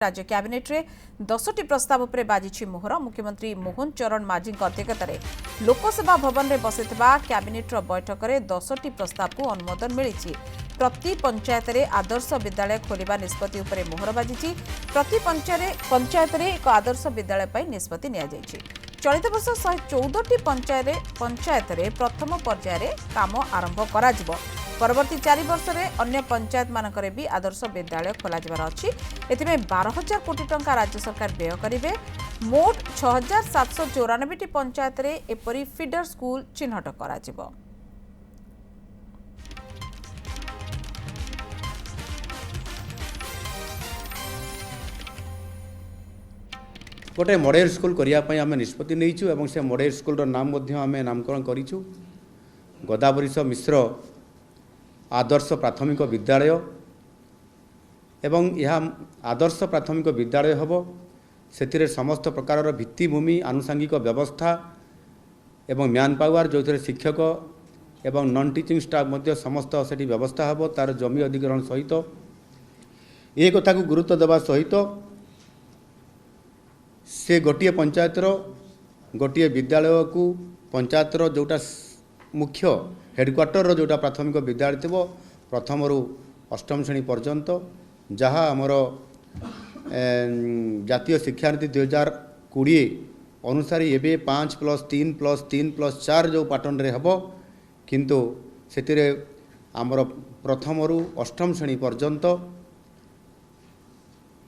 राज्य कैबिनेट रे 10टी प्रस्ताव पर बाजी मोहर मुख्यमंत्री मोहन चरण माझी अध्यक्षतार लोकसेवा भवन में बसिथिबा कैबिनेट बैठक में 10टी प्रस्ताव को अनुमोदन मिली। प्रति पंचायत रे आदर्श विद्यालय खोलिबा निष्पत्ति उपरे मोहर बाजी। प्रति पंचायत रे एक आदर्श विद्यालय पर निष्पत्ति निया जायछि। चलित वर्ष 114टी पंचायत रे प्रथम पर्यायर काम आरंभ करा जिवो। परवर्ती 4 वर्ष में अन्य पंचायत मानकरे भी आदर्श विद्यालय खोल जबार अच्छी। एथिमे 12,000 कोटी टंका राज्य सरकार व्यय करेंगे। मोट 6,794टी पंचायत रे एपरी फीडर स्कूल चिन्हट करा जिवो। गोटे मॉडल स्कूल करने आम निष्पत्ति नहीं से मॉडल स्कूल नाम आम नामकरण करूँ गोदावरीश मिश्र आदर्श प्राथमिक विद्यालय एवं यह आदर्श प्राथमिक विद्यालय हम से समस्त प्रकार भित्तिभूमि आनुषंगिक व्यवस्था एवं मैन पावर जो थे शिक्षक एवं नॉन टीचिंग स्टाफ समस्त से व्यवस्था हम तार जमी अधिग्रहण सहित ये कथा को गुरुत्व देवा सहित से गोटे पंचायतर गोटे विद्यालय को पंचायतर जोटा मुख्य हेडक्वार्टर जोटा प्राथमिक विद्यालय थी प्रथम रु अष्टम श्रेणी पर्यंत जहाँ आमर जातीय शिक्षानीति 2020 अनुसार एवं 5+3+3+4 जो पैटर्न रे हम किंतु से आमर प्रथम रु अष्टम श्रेणी पर्यंत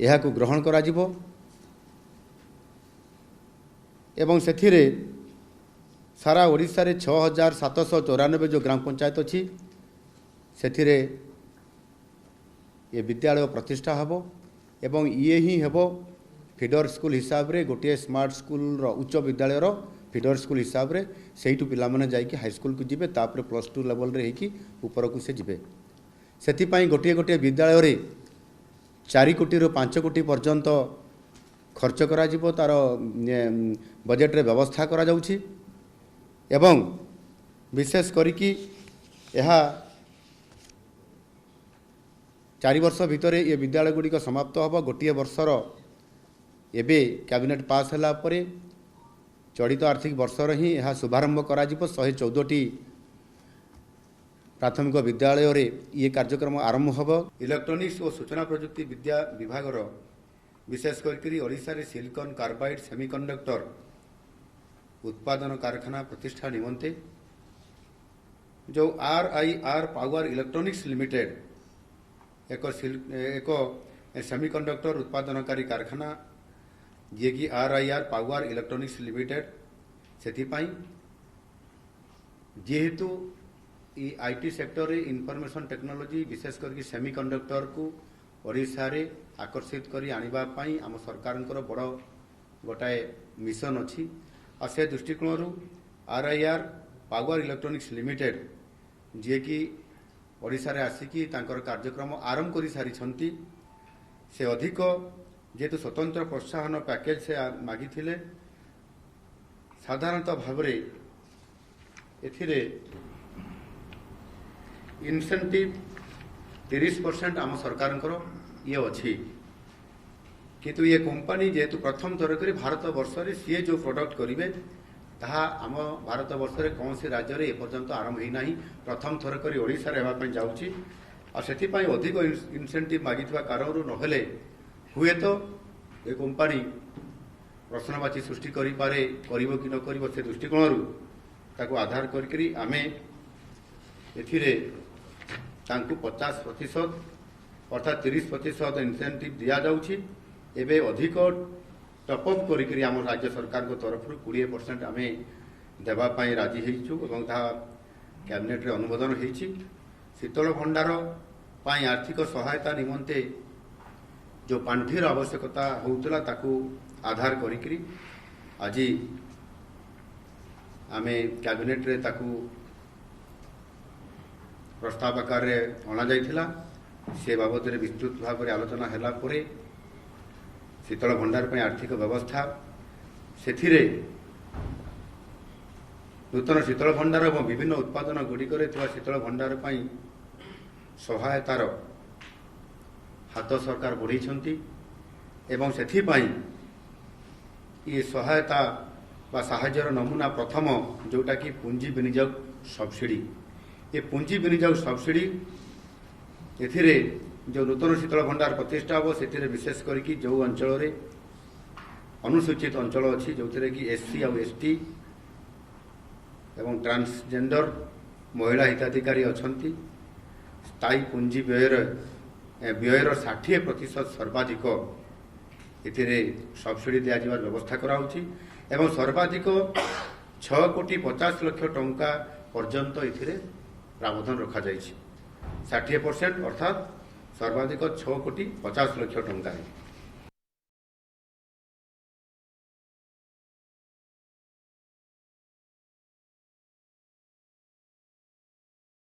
यह ग्रहण करा जिवो एवं से सारा ओडिशा रे 6,794 जो ग्राम पंचायत अच्छी से ये विद्यालय प्रतिष्ठा हम एवं ये ही हम फीडर स्कूल हिसाब रे गोटे स्मार्ट स्कूल उच्च विद्यालय फीडर स्कूल हिसाब रे सेठू पिला माने जाइए हाईस्कूल को जिबे तापर +2 लेवल रे हेकी ऊपर को से जिबे सेति गोटे गोटे विद्यालय रे 4 कोटी रु 5 कोटी पर्यंत खर्च करा जिवो तार बजेट रे व्यवस्था करा जाउछि एवं विशेष करिकी यह 4 वर्ष भितर ये विद्यालय गुड़िक समाप्त हम गोटे वर्षर एबे कैबिनेट पास होला परे चलित आर्थिक वर्षर ही यह शुभारंभ करा जिवो 114टी प्राथमिक विद्यालय रे ये कार्यक्रम आरंभ होब। इलेक्ट्रोनिक्स और सूचना प्रजुक्ति विद्या विभाग विशेष करके ओडिशा रे सिलिकॉन कार्बाइड सेमीकंडक्टर उत्पादन कारखाना प्रतिष्ठा निमंते जो RIR पावर इलेक्ट्रोनिक्स लिमिटेड एक सेमीकंडक्टर उत्पादनकारी कारखाना जे कि RIR पावर इलेक्ट्रोनिक्स लिमिटेड से जेहेतु IT सेक्टर रे इंफॉर्मेशन टेक्नोलॉजी विशेष करके सेमीकंडक्टर को ओडिशा रे आकर्षित करी आनिबा पाई आम सरकारंकर बड़ गोटाए मिशन अच्छी आ से दृष्टिकोण RIR पावर इलेक्ट्रोनिक्स लिमिटेड जे कि ओडिशा रे आसिकी तांकर कार्यक्रम आरंभ करि सारी छंती से अधिक जेतु स्वतंत्र प्रोत्साहन पैकेज से मागी थिले साधारणतः भावरे एथिरे इनसेंटिव 30% आम सरकारंकर ये अच्छी किंतु ये कंपनी जेहेतु प्रथम थर कर भारत वर्ष रे सी जो प्रोडक्ट करेंगे ताहा आम भारत वर्ष रे कौन से राज्य रे एपर्यंत आरंभ होना प्रथम थर कर ओडिशा रे हेबापई जाउची आ सेति पई अधिक इनसेंटिव मागिथवा कारणरू नहेले हुए तो ये कंपनी प्रश्नवाची सृष्टि करि पारे करिवो कि न करिवो से दृष्टिकोणरू ताको आधार करी आमे एथिरे तांकु 50% अर्थात 30% इनसेंटिव दिया जाउची एबे अधिक टॉपअप करी आम राज्य सरकार को तरफ 20% आम देवाई राजी होइछु एवं ता कैबिनेट रे अनुमोदन होइछि। शीतल भंडार पाई आर्थिक सहायता निमंते जो पांठीर आवश्यकता होउतला ताकू आधार करी आज आम कैबिनेट रे ताकू प्रस्ताव आकार रे अणा जाइथिला से बाबद में विस्तृत भाव में आलोचना हैला परे शीतल भंडार पर आर्थिक व्यवस्था से नूतन शीतल भंडार और विभिन्न उत्पादन गुड़िक शीतल भंडार पर सहायतार हाथ सरकार बढ़ाई ଏବଂ ସେଥିପାଇଁ ये सहायता बा साहाय्यर नमूना प्रथम जोटा कि पुंजी विनियोग सब्सिडी ये पुंजी विनियोग सब्सिडी एथिरे जो नूतन शीतल भंडार प्रतिष्ठा हम से विशेष करके जो अंचल अनुसूचित अंचल अच्छी जो कि एससी आउ एसटी एवं ट्रांसजेंडर महिला हिताधिकारी अछंती स्थायी पुंजी व्ययर 60% सर्वाधिक एथिरे सब्सिडी दिया जिवार व्यवस्था कराउछि एवं सर्वाधिक 6,50,00,000 टंका पर्यंत एथिरे प्रावधान रखा जाइछि 60% अर्थात सर्वाधिक 6,50,00,000 टंका।